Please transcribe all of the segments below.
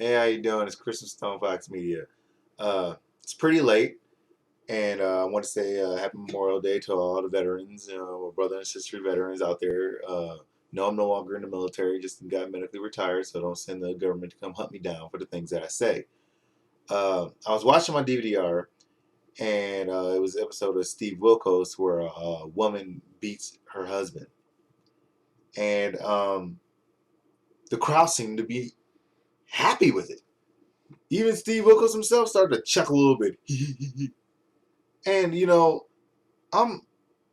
Hey, how you doing? It's Chris from StonefoxMedia. It's pretty late, and I want to say Happy Memorial Day to all the veterans, my brother and sister veterans out there. No, I'm no longer in the military; just got medically retired, so don't send the government to come hunt me down for the things that I say. I was watching my DVR, and it was an episode of Steve Wilkos where a woman beats her husband, and the crowd seemed to be happy with it. Even Steve Wilkos himself started to chuckle a little bit. And I'm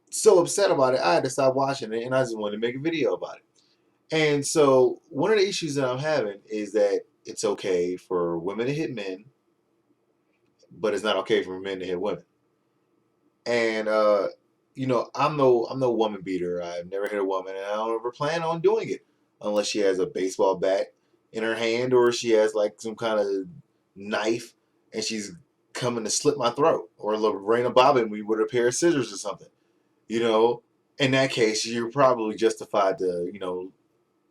so upset about it. I had to stop watching it, and I just wanted to make a video about it. And so one of the issues that I'm having is that it's okay for women to hit men, but it's not okay for men to hit women. And I'm no woman beater. I've never hit a woman, and I don't ever plan on doing it unless she has a baseball bat in her hand or she has like some kind of knife and she's coming to slit my throat or Lorena bobbing me with a pair of scissors or something. You know, in that case, you're probably justified to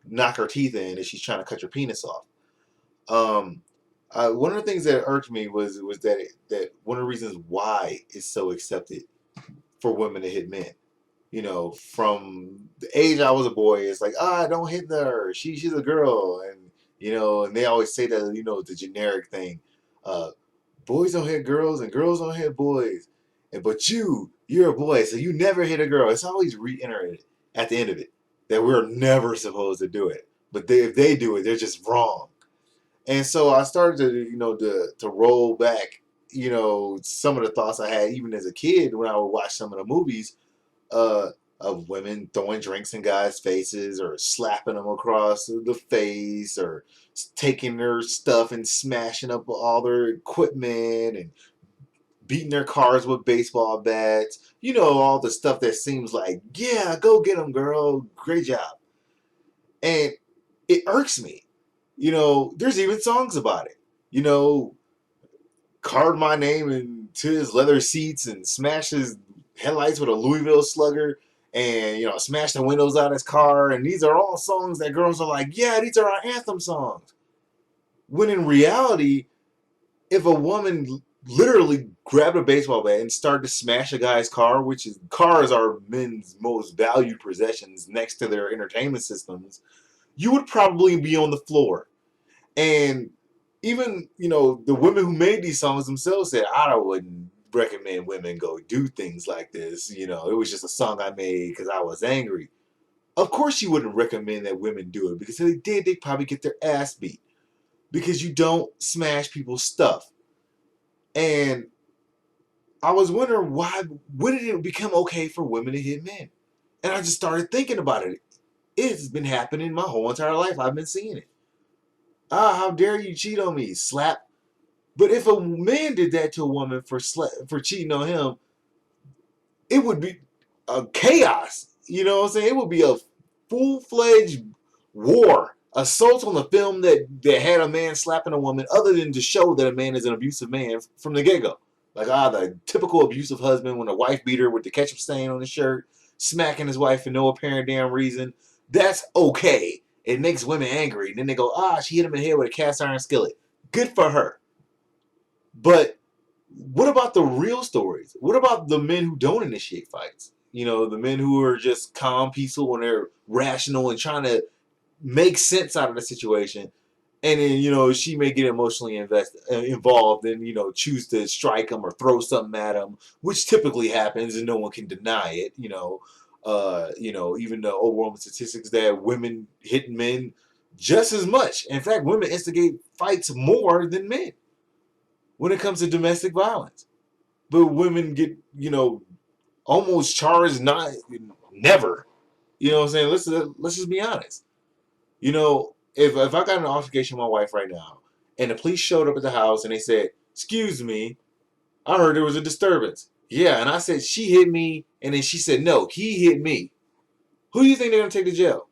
knock her teeth in if she's trying to cut your penis off. Um, one of the things that irked me was that one of the reasons why it's so accepted for women to hit men. From the age I was a boy, it's like, don't hit her. She's a girl, and they always say that the generic thing, uh, boys don't hit girls and girls don't hit boys, but you're a boy, so you never hit a girl. It's always reiterated at the end of it that we're never supposed to do it, but if they do it, they're just wrong. And so I started to roll back, some of the thoughts I had even as a kid when I would watch some of the movies uh, of women throwing drinks in guys' faces or slapping them across the face or taking their stuff and smashing up all their equipment and beating their cars with baseball bats. All the stuff that seems like, yeah, go get them, girl. Great job. And it irks me. There's even songs about it. You know, carved my name into his leather seats and smashed his headlights with a Louisville Slugger and smashed the windows out of his car. And these are all songs that girls are like, yeah, these are our anthem songs. When in reality, if a woman literally grabbed a baseball bat and started to smash a guy's car, which is cars are men's most valued possessions next to their entertainment systems, you would probably be on the floor. And even, the women who made these songs themselves said, I wouldn't recommend women go do things like this. It was just a song I made because I was angry. Of course, you wouldn't recommend that women do it because if they did, they'd probably get their ass beat because you don't smash people's stuff. And I was wondering when did it become okay for women to hit men? And I just started thinking about it. It's been happening my whole entire life. I've been seeing it. How dare you cheat on me? Slap. But if a man did that to a woman for cheating on him, it would be a chaos. You know what I'm saying? It would be a full-fledged war, assault on the film that had a man slapping a woman, other than to show that a man is an abusive man from the get-go. Like the typical abusive husband when a wife beat her with the ketchup stain on his shirt, smacking his wife for no apparent damn reason. That's okay. It makes women angry. And then they go, she hit him in the head with a cast iron skillet. Good for her. But what about the real stories? What about the men who don't initiate fights? The men who are just calm, peaceful, and they're rational and trying to make sense out of the situation. And then, she may get emotionally involved and, choose to strike them or throw something at them, which typically happens and no one can deny it. Even the overwhelming statistics that women hit men just as much. In fact, women instigate fights more than men when it comes to domestic violence. But women get, almost charged not never. You know what I'm saying? Let's just be honest. If I got an altercation with my wife right now and the police showed up at the house and they said, "Excuse me, I heard there was a disturbance." Yeah, and I said she hit me, and then she said no, he hit me. Who do you think they're gonna take to jail?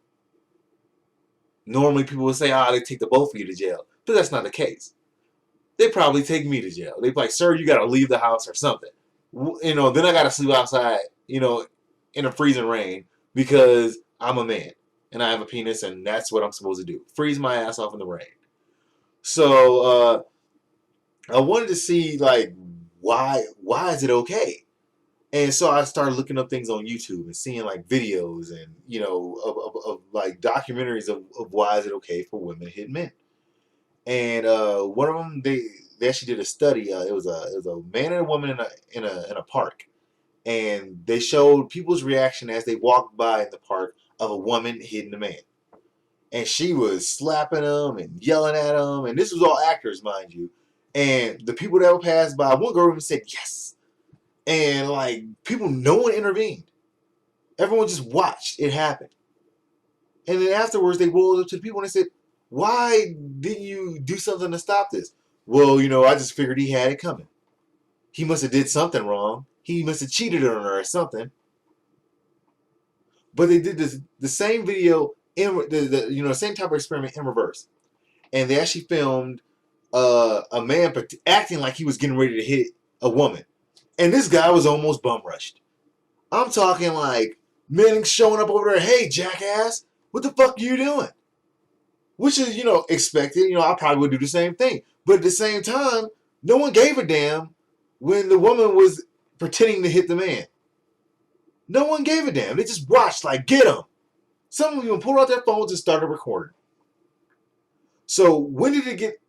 Normally people would say, they take the both of you to jail, but that's not the case. They probably take me to jail. They'd be like, "Sir, you got to leave the house or something." Then I got to sleep outside, in a freezing rain because I'm a man and I have a penis and that's what I'm supposed to do. Freeze my ass off in the rain. So I wanted to see like why is it okay? And so I started looking up things on YouTube and seeing like videos and of like documentaries of why is it okay for women to hit men. And one of them they actually did a study. It was a man and a woman in a park, and they showed people's reaction as they walked by in the park of a woman hitting a man, and she was slapping him and yelling at him, and this was all actors, mind you. And the people that were passed by, one girl even said yes, and like people, no one intervened. Everyone just watched it happen. And then afterwards, they rolled up to the people and they said, "Why didn't you do something to stop this?" Well, I just figured he had it coming. He must have did something wrong. He must have cheated on her or something. But they did the same video in the same type of experiment in reverse, and they actually filmed a man acting like he was getting ready to hit a woman, and this guy was almost bum rushed. I'm talking like men showing up over there, "Hey, jackass, what the fuck are you doing?" Which is, expected. I probably would do the same thing. But at the same time, no one gave a damn when the woman was pretending to hit the man. No one gave a damn. They just watched, like, get him. Some of them even pulled out their phones and started recording. So when did it get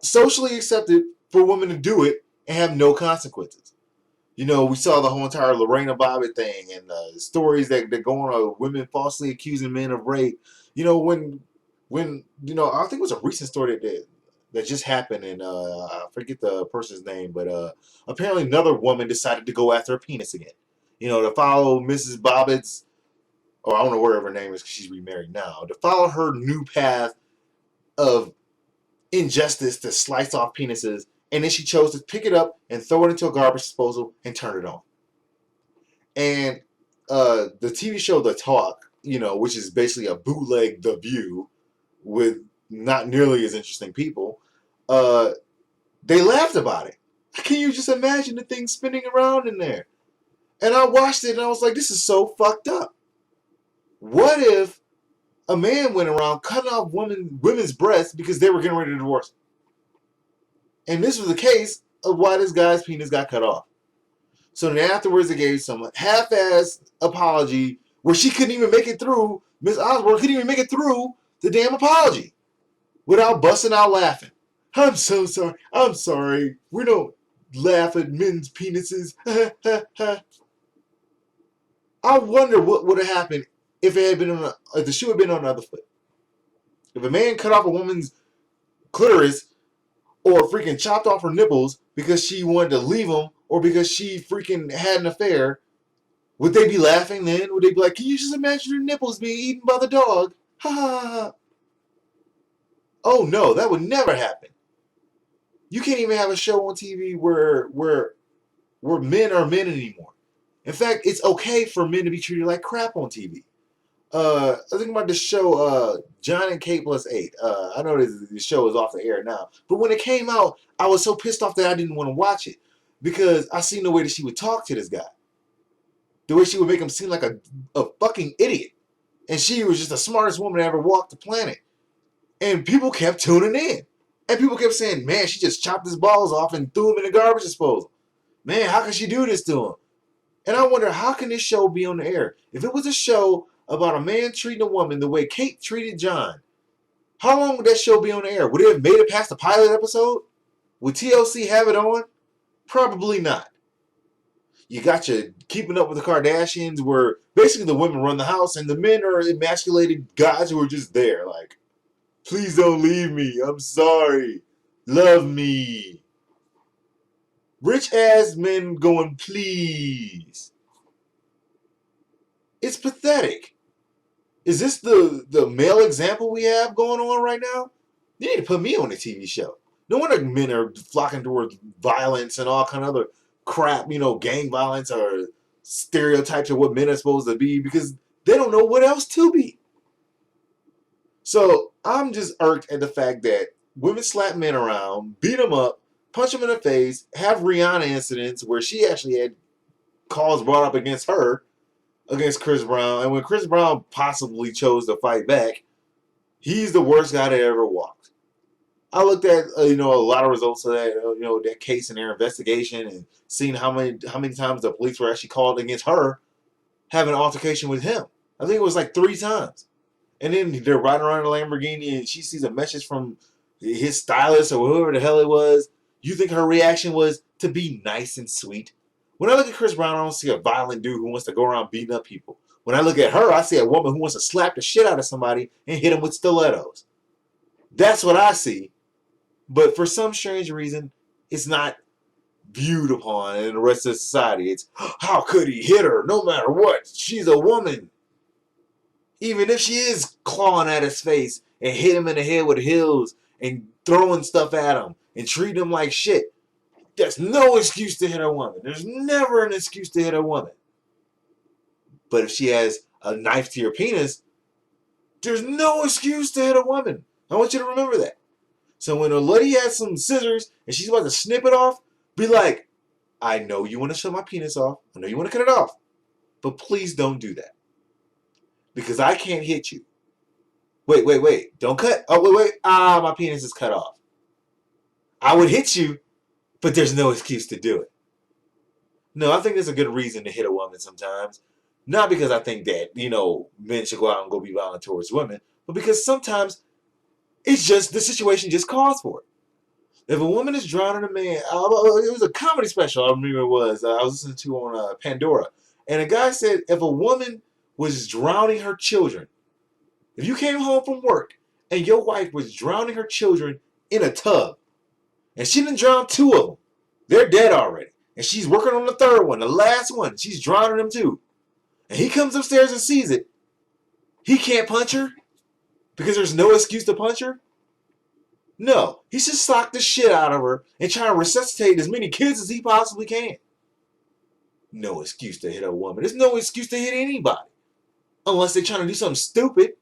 socially accepted for women to do it and have no consequences? We saw the whole entire Lorena Bobbitt thing and stories that go on of women falsely accusing men of rape. When I think it was a recent story that just happened, and I forget the person's name, but apparently another woman decided to go after her penis again. To follow Mrs. Bobbitt's, or I don't know whatever her name is because she's remarried now, to follow her new path of injustice to slice off penises, and then she chose to pick it up and throw it into a garbage disposal and turn it on. And the TV show The Talk, which is basically a bootleg The View with not nearly as interesting people, uh, they laughed about it. Can you just imagine the thing spinning around in there? And I watched it and I was like, this is so fucked up. What if a man went around cutting off women's breasts because they were getting ready to divorce? And this was the case of why this guy's penis got cut off. So then afterwards, they gave some half-ass apology where she couldn't even make it through. Miss Osborne couldn't even make it through the damn apology without busting out laughing. I'm so sorry. I'm sorry. We don't laugh at men's penises. I wonder what would have happened if it had been if the shoe had been on the other foot. If a man cut off a woman's clitoris or freaking chopped off her nipples because she wanted to leave him or because she freaking had an affair, would they be laughing then? Would they be like, can you just imagine your nipples being eaten by the dog? Ha ha ha. Oh no, that would never happen. You can't even have a show on TV where men are men anymore. In fact, it's okay for men to be treated like crap on TV. I think about the show John and Kate plus 8. I know the show is off the air now, but when it came out, I was so pissed off that I didn't want to watch it because I seen the way that she would talk to this guy, the way she would make him seem like a fucking idiot, and she was just the smartest woman that ever walked the planet. And people kept tuning in, and people kept saying, "Man, she just chopped his balls off and threw him in the garbage disposal. Man, how can she do this to him?" And I wonder, how can this show be on the air? If it was a show about a man treating a woman the way Kate treated John, how long would that show be on the air? Would it have made it past the pilot episode? Would TLC have it on? Probably not. You got your Keeping Up with the Kardashians, where basically the women run the house and the men are emasculated guys who are just there, like, please don't leave me. I'm sorry. Love me. Rich ass men going, please. It's pathetic. Is this the male example we have going on right now? You need to put me on a TV show. No wonder men are flocking towards violence and all kind of other crap, gang violence or stereotypes of what men are supposed to be because they don't know what else to be. So I'm just irked at the fact that women slap men around, beat them up, punch them in the face, have Rihanna incidents where she actually had calls brought up against her, against Chris Brown, and when Chris Brown possibly chose to fight back, he's the worst guy that ever walked. I looked at a lot of results of that that case and their investigation, and seeing how many times the police were actually called against her having an altercation with him. I think it was like 3 times. And then they're riding around in a Lamborghini, and she sees a message from his stylist or whoever the hell it was. You think her reaction was to be nice and sweet? When I look at Chris Brown, I don't see a violent dude who wants to go around beating up people. When I look at her, I see a woman who wants to slap the shit out of somebody and hit him with stilettos. That's what I see. But for some strange reason, it's not viewed upon in the rest of society. It's, how could he hit her? No matter what, she's a woman. Even if she is clawing at his face and hit him in the head with heels and throwing stuff at him and treat him like shit, there's no excuse to hit a woman. There's never an excuse to hit a woman. But if she has a knife to your penis, there's no excuse to hit a woman. I want you to remember that. So when a lady has some scissors and she's about to snip it off, be like, I know you want to shut my penis off. I know you want to cut it off. But please don't do that. Because I can't hit you. Wait. Don't cut. Oh, wait. Ah, my penis is cut off. I would hit you, but there's no excuse to do it. No, I think there's a good reason to hit a woman sometimes. Not because I think that, men should go out and go be violent towards women, but because sometimes it's just, the situation just calls for it. If a woman is drowning a man, it was a comedy special, I remember it was, I was listening to on Pandora. And a guy said if a woman was drowning her children, if you came home from work and your wife was drowning her children in a tub, and she didn't drown 2 of them, they're dead already. And she's working on the 3rd one, the last one, she's drowning them too. And he comes upstairs and sees it. He can't punch her because there's no excuse to punch her. No, he should sock the shit out of her and try to resuscitate as many kids as he possibly can. No excuse to hit a woman. There's no excuse to hit anybody. Unless they're trying to do something stupid.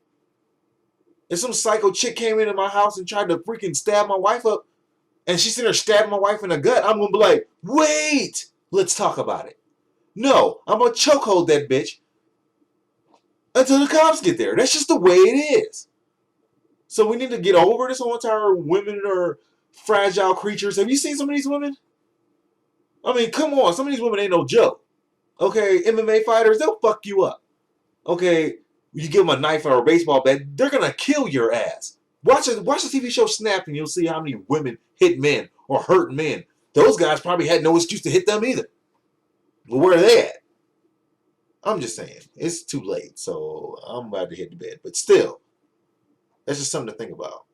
If some psycho chick came into my house and tried to freaking stab my wife up, and she's sitting there stabbing my wife in the gut, I'm going to be like, wait, let's talk about it. No, I'm going to chokehold that bitch until the cops get there. That's just the way it is. So we need to get over this whole entire women are fragile creatures. Have you seen some of these women? I mean, come on. Some of these women ain't no joke. Okay, MMA fighters, they'll fuck you up. Okay, you give them a knife or a baseball bat, they're going to kill your ass. Watch the TV show Snapped and you'll see how many women hit men or hurt men. Those guys probably had no excuse to hit them either. But where are they at? I'm just saying. It's too late, so I'm about to hit the bed. But still, that's just something to think about.